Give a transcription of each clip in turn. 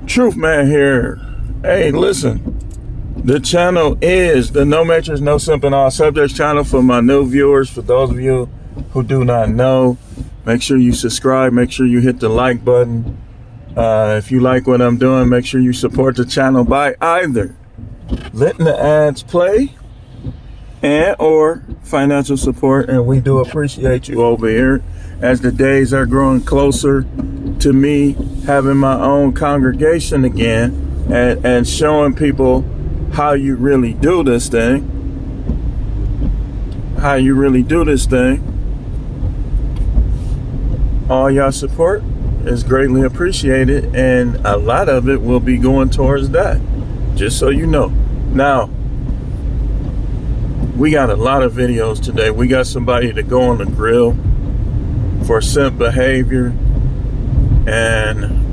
Truth Man here. Hey, listen. The channel is the No Matrix, No Simp and All Subjects channel for my new viewers. For those of you who do not know, make sure you subscribe. Make sure you hit the like button. If you like what I'm doing, make sure you support the channel by either letting the ads play and or financial support. And we do appreciate you over here as the days are growing closer to me having my own congregation again and showing people how you really do this thing. How you really do this thing. All y'all support is greatly appreciated, and a lot of it will be going towards that. Just so you know. Now, we got a lot of videos today. We got somebody to go on the grill for simp behavior, and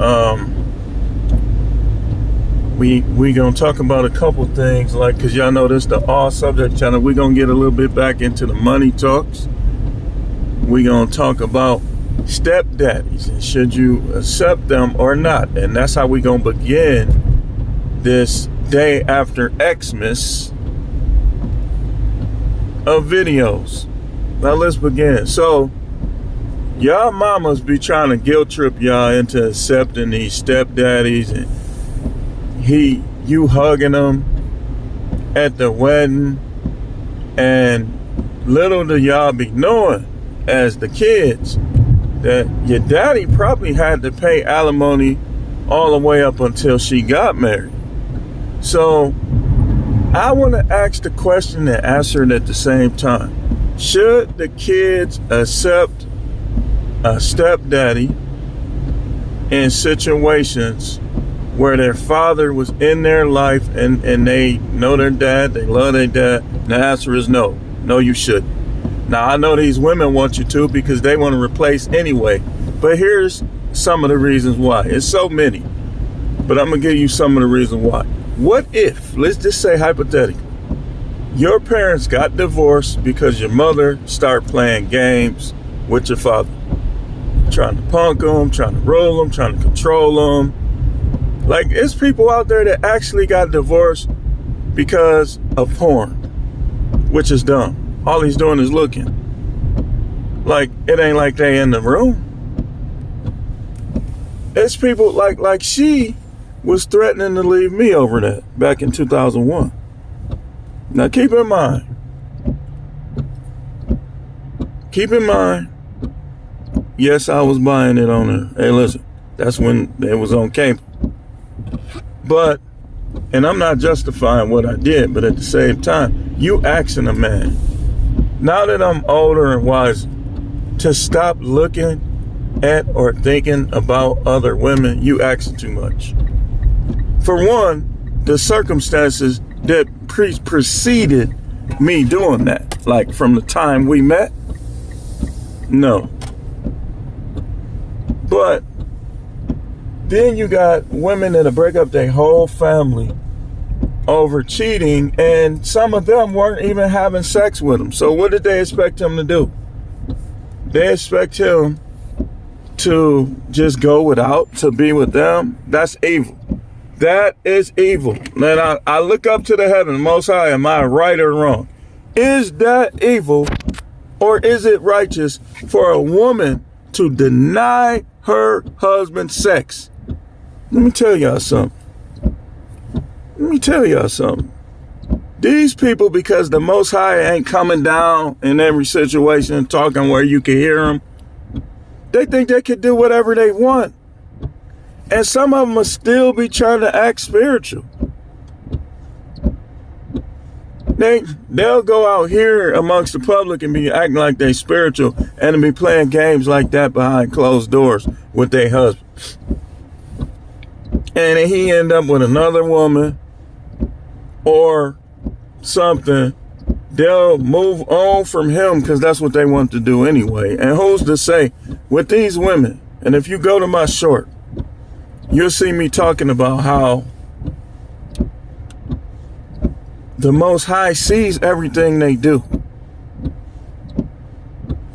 we gonna talk about a couple things, like, because y'all know this the all subject channel. We gonna get a little bit back into the money talks. We gonna talk about stepdaddies and should you accept them or not, and that's how we gonna begin this day after Xmas of videos. Now let's begin. So y'all mamas be trying to guilt trip y'all into accepting these stepdaddies, and you hugging them at the wedding, and little do y'all be knowing as the kids that your daddy probably had to pay alimony all the way up until she got married. So I want to ask the question and answer it at the same time. Should the kids accept a stepdaddy in situations where their father was in their life and they know their dad, they love their dad? And the answer is no. No, you shouldn't. Now, I know these women want you to because they want to replace anyway. But here's some of the reasons why. It's so many. But I'm going to give you some of the reasons why. What if, let's just say hypothetically, your parents got divorced because your mother started playing games with your father? Trying to punk them, trying to roll them, trying to control them. Like, it's people out there that actually got divorced because of porn, which is dumb. All he's doing is looking. Like, it ain't like they in the room. It's people like she was threatening to leave me over that back in 2001. Now keep in mind, yes, I was buying it on her. Hey, listen, that's when it was on cable. But, and I'm not justifying what I did, but at the same time, you asking a man, now that I'm older and wiser, to stop looking at or thinking about other women, you asking too much. For one, the circumstances that preceded me doing that, like from the time we met, no. But then you got women that'll break up their whole family over cheating, and some of them weren't even having sex with him. So what did they expect him to do? They expect him to just go without, to be with them? That's evil. That is evil. And I look up to the heaven, Most High, am I right or wrong? Is that evil, or is it righteous for a woman to deny her husband sex? Let me tell y'all something. These people, because the Most High ain't coming down in every situation and talking where you can hear them, they think they can do whatever they want. And some of them will still be trying to act spiritual. They'll go out here amongst the public and be acting like they spiritual and be playing games like that behind closed doors with their husband. And then he end up with another woman or something. They'll move on from him because that's what they want to do anyway. And who's to say with these women? And if you go to my short, you'll see me talking about how the Most High sees everything they do.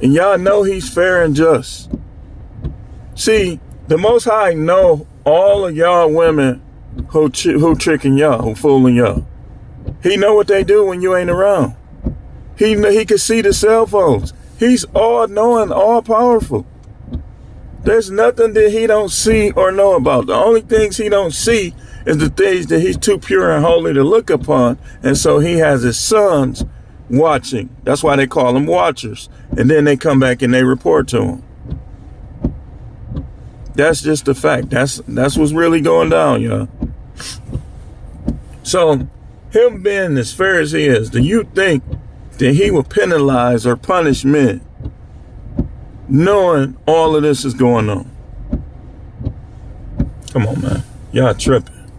And y'all know he's fair and just. See, the Most High know all of y'all women who tricking y'all, who fooling y'all. He know what they do when you ain't around. He can see the cell phones. He's all knowing, all powerful. There's nothing that he don't see or know about. The only things he don't see is the things that he's too pure and holy to look upon. And so he has his sons watching. That's why they call them watchers. And then they come back and they report to him. That's just the fact. That's what's really going down, y'all. So him being as fair as he is, do you think that he will penalize or punish men knowing all of this is going on? Come on, man. Y'all tripping.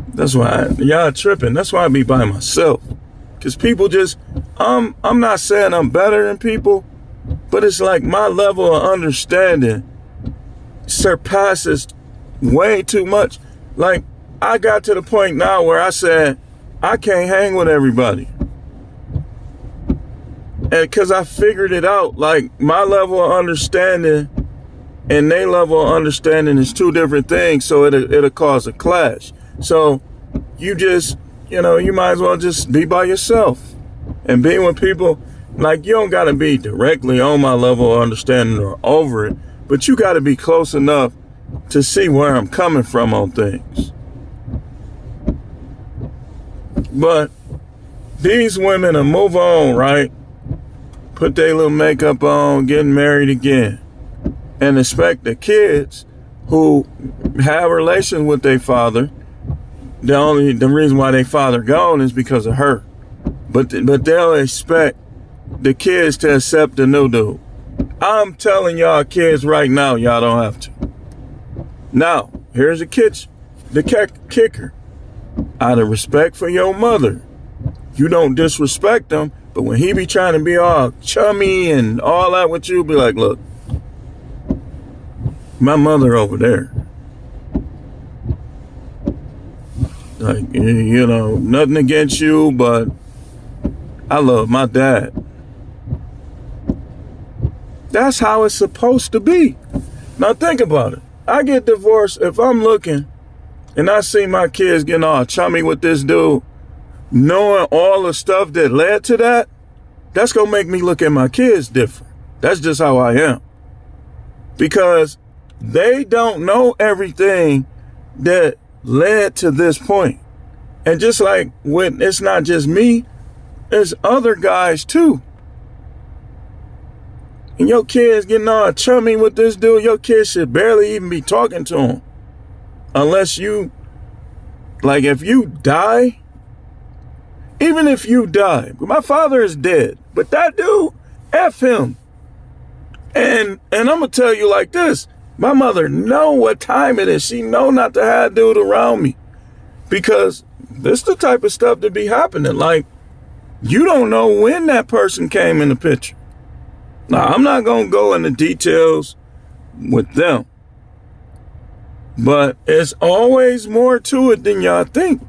That's why y'all tripping. That's why I be by myself. Because people just, I'm not saying I'm better than people, but it's like my level of understanding surpasses way too much. Like, I got to the point now where I said, I can't hang with everybody. And because I figured it out, like my level of understanding and their level of understanding is two different things. So it'll cause a clash. So you just, you might as well just be by yourself and be with people. Like, you don't got to be directly on my level of understanding or over it, but you got to be close enough to see where I'm coming from on things. But these women will move on, right? Put their little makeup on, getting married again, and expect the kids who have relations with their father. The reason why their father gone is because of her. But they'll expect the kids to accept the new dude. I'm telling y'all kids right now, y'all don't have to. Now, here's the kicker. Out of respect for your mother, you don't disrespect them, but when he be trying to be all chummy and all that with you, be like, look, my mother over there. Like, nothing against you, but I love my dad. That's how it's supposed to be. Now think about it. I get divorced. If I'm looking and I see my kids getting all chummy with this dude, knowing all the stuff that led to that, that's going to make me look at my kids different. That's just how I am. Because they don't know everything that led to this point. And just like when it's not just me, there's other guys too. And your kids getting all chummy with this dude, your kids should barely even be talking to him. Unless you, like if you die, even if you die, my father is dead, but that dude, F him. And I'm going to tell you like this, my mother know what time it is. She know not to have dude around me because this the type of stuff that be happening. Like, you don't know when that person came in the picture. Now, I'm not going to go into details with them, but it's always more to it than y'all think.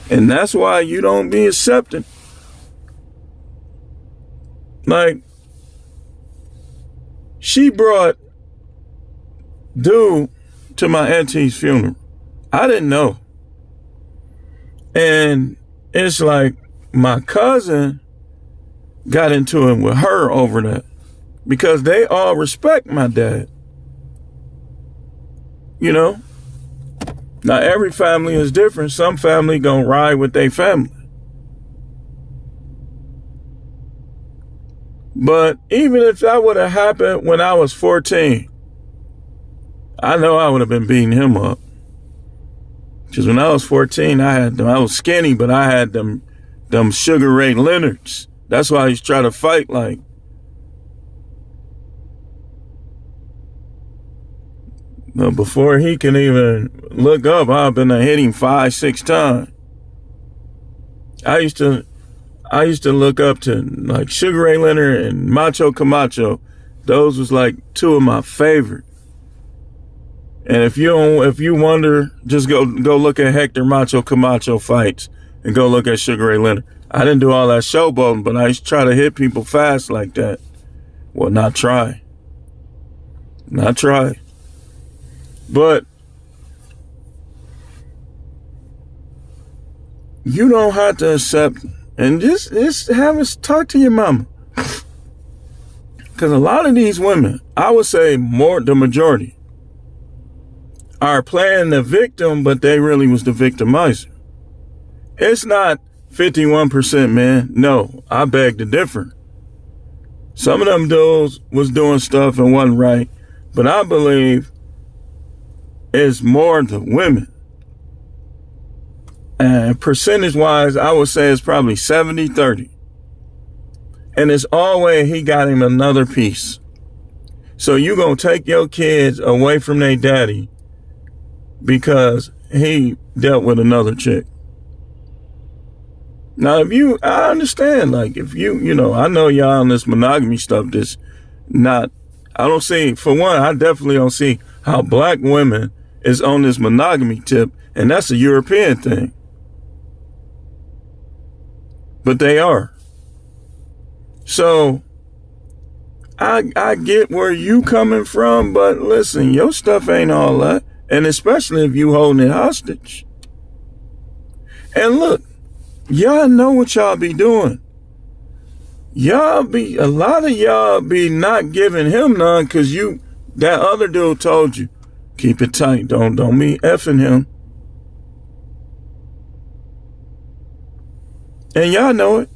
And that's why you don't be accepting. Like, she brought dude to my auntie's funeral. I didn't know. And it's like my cousin got into it with her over that because they all respect my dad. Now every family is different. Some family gonna ride with their family. But even if that would have happened when I was 14, I know I would have been beating him up. Because when I was 14, I was skinny, but I had them Sugar Ray Leonards. That's why I used to try to fight like. But before he can even look up, I've been hitting 5-6 times. I used to look up to like Sugar Ray Leonard and Macho Camacho. Those was like two of my favorite. And if you wonder, just go look at Hector Macho Camacho fights and go look at Sugar Ray Leonard. I didn't do all that showboating, but I used to try to hit people fast like that. Well, not try. But you don't have to accept, and just have us talk to your mama. Because a lot of these women, I would say the majority, are playing the victim, but they really was the victimizer. It's not 51%, man. No, I beg to differ. Some of them dudes was doing stuff and wasn't right, but I believe it's more the women. And percentage-wise, I would say it's probably 70-30. And it's always he got him another piece. So you gonna take your kids away from their daddy because he dealt with another chick. Now, I understand, like, if I know y'all on this monogamy stuff, I don't see, for one, I definitely don't see how black women is on this monogamy tip, and that's a European thing. But they are. So, I get where you coming from, but listen, your stuff ain't all that, and especially if you holding it hostage. And look, y'all know what y'all be doing. A lot of y'all be not giving him none because that other dude told you, keep it tight, don't be effing him. And y'all know it.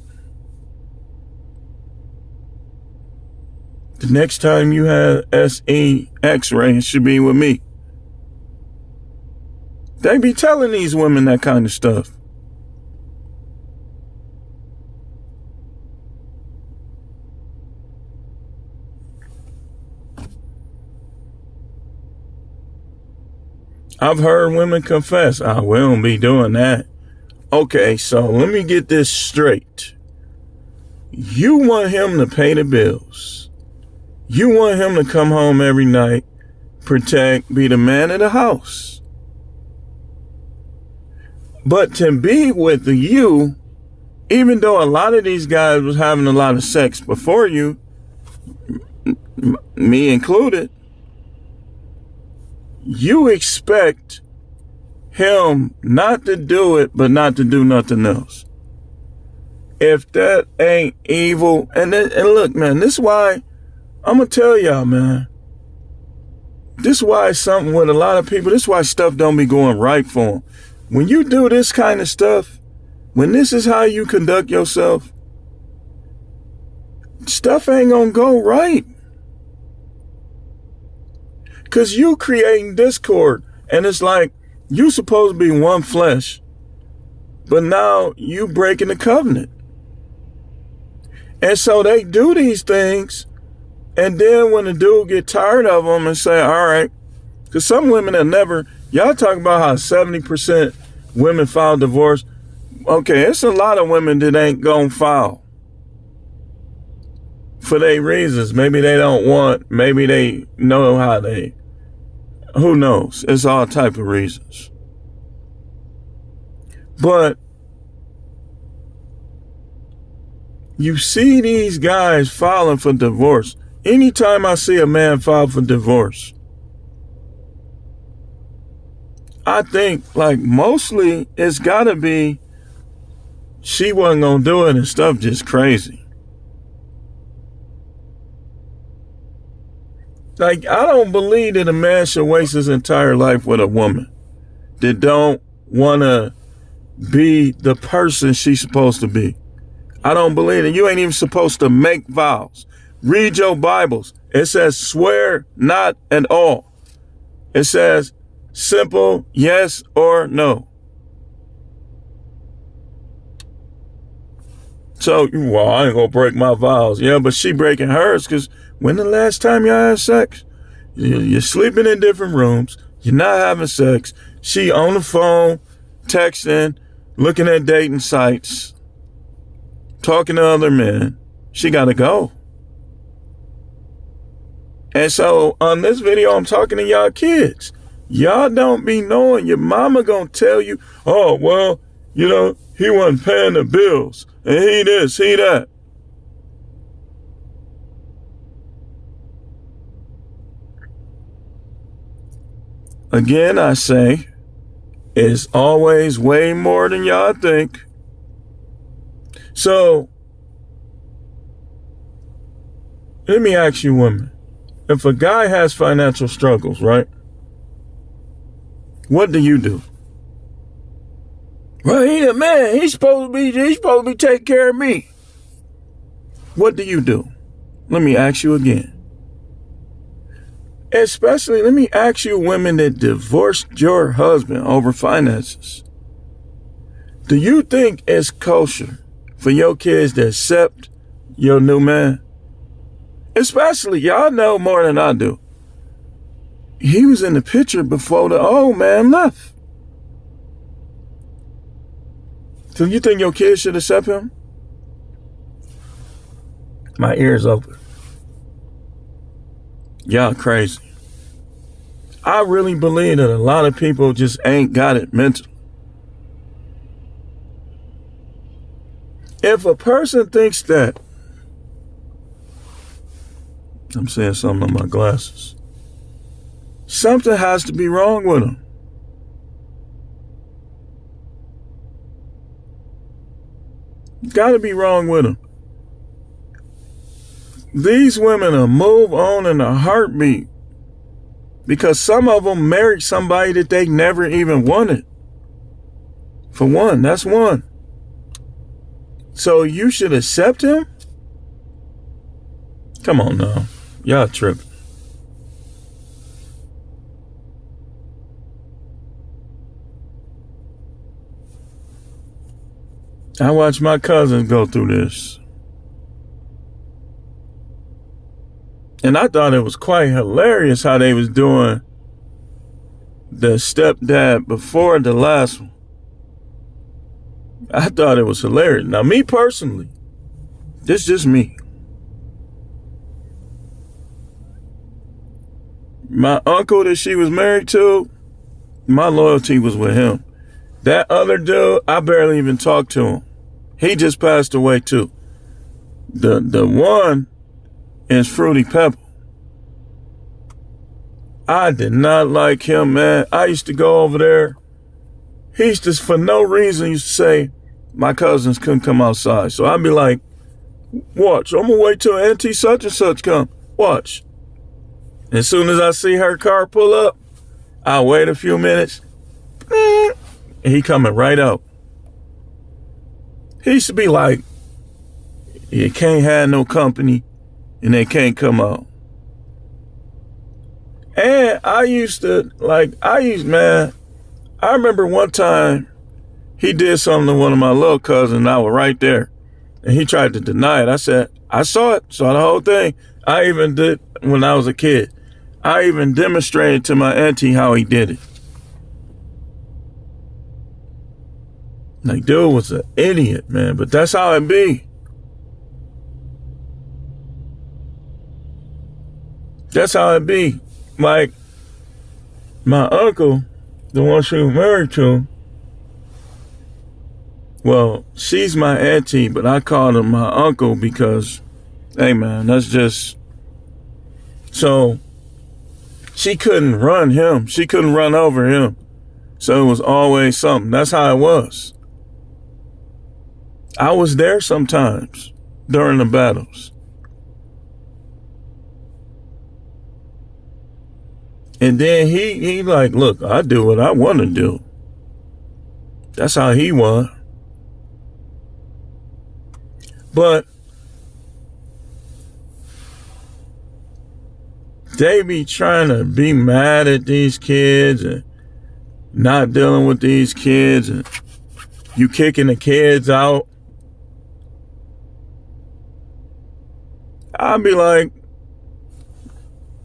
The next time you have SE X-ray, it should be with me. They be telling these women that kind of stuff. I've heard women confess, we don't be doing that. Okay, so let me get this straight. You want him to pay the bills. You want him to come home every night, protect, be the man of the house. But to be with you, even though a lot of these guys was having a lot of sex before you, me included, you expect him not to do it, but not to do nothing else. If that ain't evil, and look, man, this is why I'm gonna tell y'all, man. This is why something with a lot of people, this is why stuff don't be going right for them. When you do this kind of stuff, when this is how you conduct yourself, stuff ain't gonna go right. Because you creating discord, and it's like you supposed to be one flesh, but now you breaking the covenant. And so they do these things, and then when the dude get tired of them and say, all right, because some women have never, y'all talk about how 70% women file divorce. Okay, it's a lot of women that ain't gonna file for their reasons. Maybe they don't want, maybe they know how who knows? It's all type of reasons. But you see these guys filing for divorce. Anytime I see a man file for divorce, I think, like, mostly it's gotta be she wasn't gonna do it and stuff just crazy. Like, I don't believe that a man should waste his entire life with a woman that don't want to be the person she's supposed to be. I don't believe it. You ain't even supposed to make vows. Read your Bibles. It says swear not at all. It says simple yes or no. So, well, I ain't gonna break my vows. Yeah, but she breaking hers because when the last time y'all had sex? You're sleeping in different rooms. You're not having sex. She on the phone, texting, looking at dating sites, talking to other men. She gotta go. And so on this video, I'm talking to y'all kids. Y'all don't be knowing. Your mama gonna tell you, oh, well, he wasn't paying the bills. And he this, he that. again, I say, it's always way more than y'all think. So, let me ask you women. If a guy has financial struggles, right? What do you do? Well, he a man. He's supposed to be taking care of me. What do you do? Let me ask you again. Especially, let me ask you women that divorced your husband over finances. Do you think it's kosher for your kids to accept your new man? Especially, y'all know more than I do. He was in the picture before the old man left. So you think your kids should accept him? My ears open. Y'all crazy. I really believe that a lot of people just ain't got it mentally. If a person thinks that, I'm saying something on my glasses, something has to be wrong with them. Got to be wrong with them. These women will move on in a heartbeat because some of them married somebody that they never even wanted. For one, that's one. So you should accept him? Come on now. Y'all tripping. I watched my cousins go through this. And I thought it was quite hilarious how they was doing the stepdad before the last one. I thought it was hilarious. Now, me personally, this is just me. My uncle that she was married to, my loyalty was with him. That other dude, I barely even talked to him. He just passed away too. The one is Fruity Pebble. I did not like him, man. I used to go over there. He used to, for no reason, used to say my cousins couldn't come outside. So I'd be like, watch, I'm gonna wait till Auntie such and such come. Watch. As soon as I see her car pull up, I'll wait a few minutes. And he coming right out. He used to be like, you can't have no company and they can't come out. And I remember one time he did something to one of my little cousins and I was right there. And he tried to deny it. I said, I saw the whole thing. I even did when I was a kid. I even demonstrated to my auntie how he did it. Like, dude was an idiot, man, but that's how it be. That's how it be. Like, my uncle, the one she was married to, well, she's my auntie, but I called him my uncle because, hey, man, that's just, so she couldn't run him. She couldn't run over him. So it was always something. That's how it was. I was there sometimes during the battles. And then he like, look, I do what I want to do. That's how he was. But they be trying to be mad at these kids and not dealing with these kids and you kicking the kids out. I'll be like,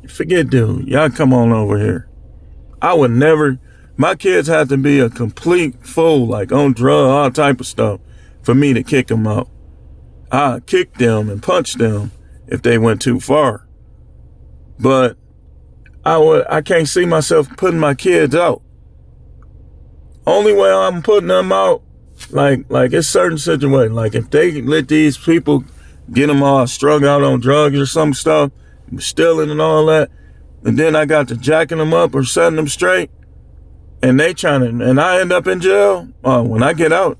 forget dude, y'all come on over here. I would never, my kids had to be a complete fool, like on drugs, all type of stuff, for me to kick them out. I kick them and punch them if they went too far. But I can't see myself putting my kids out. Only way I'm putting them out, like it's certain situations. Like if they let these people get them all strung out on drugs or some stuff, stealing and all that, and then I got to jacking them up or setting them straight, and and I end up in jail. When I get out,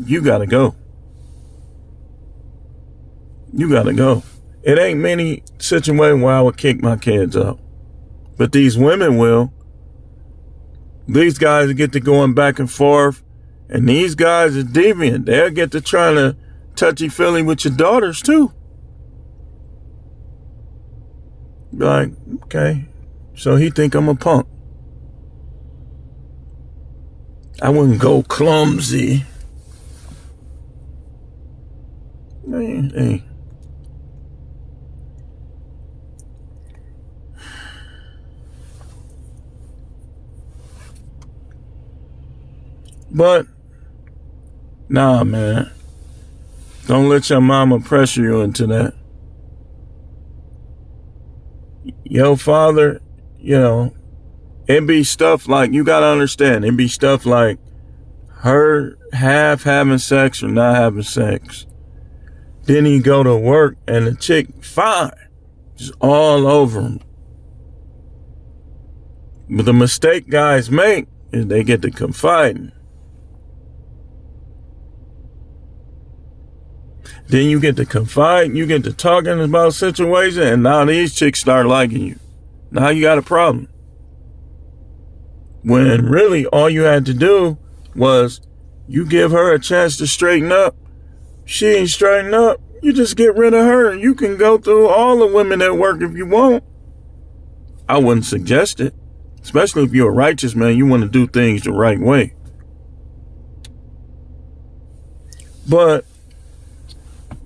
you gotta go. You gotta go. It ain't many situations where I would kick my kids out, but these women will. These guys get to going back and forth, and these guys are deviant. They'll get to trying to touchy-feely with your daughters too. Like, okay, so he think I'm a punk. I wouldn't go clumsy. Hey. But, nah, man. Don't let your mama pressure you into that. Your father, it be stuff like, you gotta understand, it be stuff like her half having sex or not having sex. Then he go to work and the chick fine, just all over him. But the mistake guys make is they get to confiding. Then you get to confide, you get to talking about situations, and now these chicks start liking you. Now you got a problem. When really all you had to do was you give her a chance to straighten up. She ain't straighten up. You just get rid of her. You can go through all the women at work if you want. I wouldn't suggest it. Especially if you're a righteous man, you want to do things the right way. But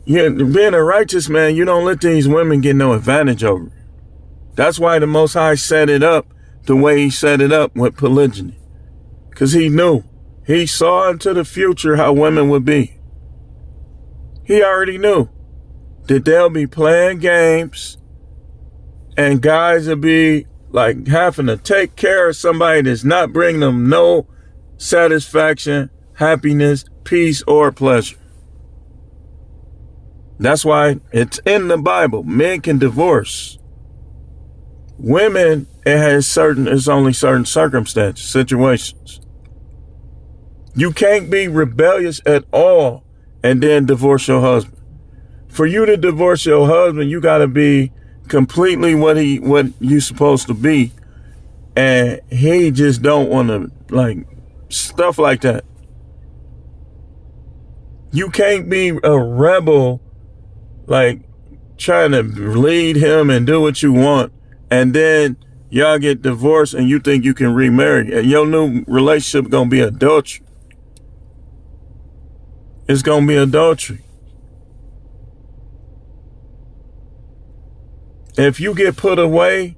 being a righteous man, you don't let these women get no advantage over you. That's why the Most High set it up the way he set it up with polygyny. Because he knew. He saw into the future how women would be. He already knew that they'll be playing games and guys will be like having to take care of somebody that's not bringing them no satisfaction, happiness, peace, or pleasure. That's why it's in the Bible. Men can divorce. Women, it's only certain circumstances, situations. You can't be rebellious at all and then divorce your husband. For you to divorce your husband, you got to be completely what you supposed to be. And he just don't want to, like, stuff like that. You can't be a rebel, like, trying to lead him and do what you want, and then y'all get divorced and you think you can remarry, and your new relationship gonna be adultery. It's gonna be adultery. If you get put away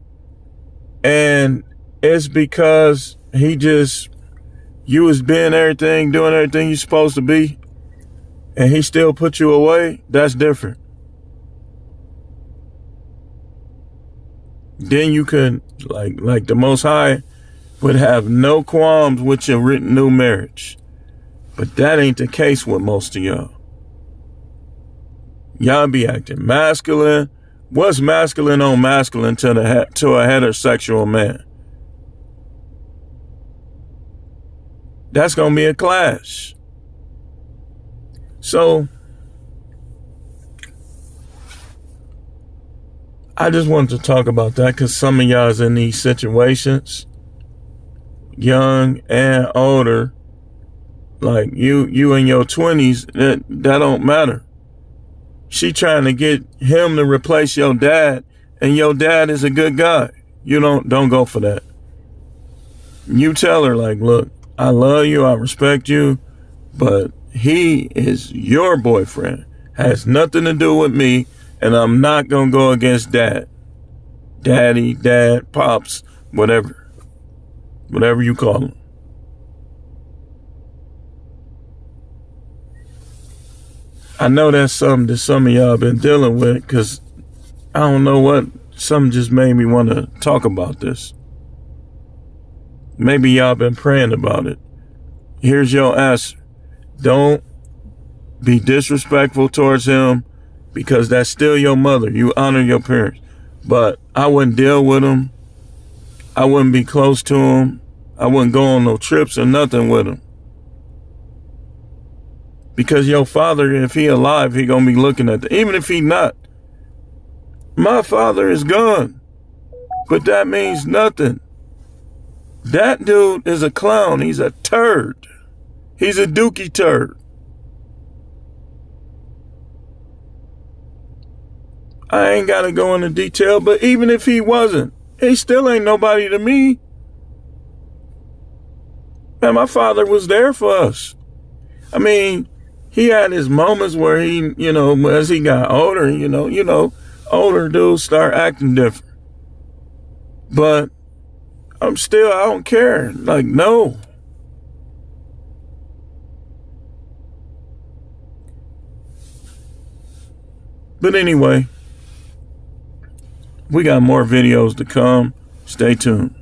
and it's because you was being everything, doing everything you're supposed to be, and he still put you away, that's different. Then you could, like the Most High would have no qualms with your new marriage. But that ain't the case with most of y'all. Y'all be acting masculine. What's masculine on masculine to a heterosexual man? That's going to be a clash. So, I just wanted to talk about that because some of y'all is in these situations, young and older, like you in your 20s, that don't matter. She trying to get him to replace your dad, and your dad is a good guy. You don't go for that. You tell her, like, look, I love you, I respect you, but he is your boyfriend, has nothing to do with me, and I'm not going to go against dad. Daddy, dad, pops, whatever you call him. I know that's something that some of y'all been dealing with, because I don't know what, something just made me want to talk about this. Maybe y'all been praying about it. Here's your answer. Don't be disrespectful towards him, because that's still your mother. You honor your parents. But I wouldn't deal with him I wouldn't be close to him. I wouldn't go on no trips or nothing with him. Because your father, if he alive, he gonna be looking at even if he not. My father is gone. But that means nothing. That dude is a clown. He's a turd. He's a dookie turd. I ain't got to go into detail, but even if he wasn't, he still ain't nobody to me. Man, my father was there for us. I mean, he had his moments where he, as he got older, older dudes start acting different. But I don't care. Like, no. But anyway, we got more videos to come. Stay tuned.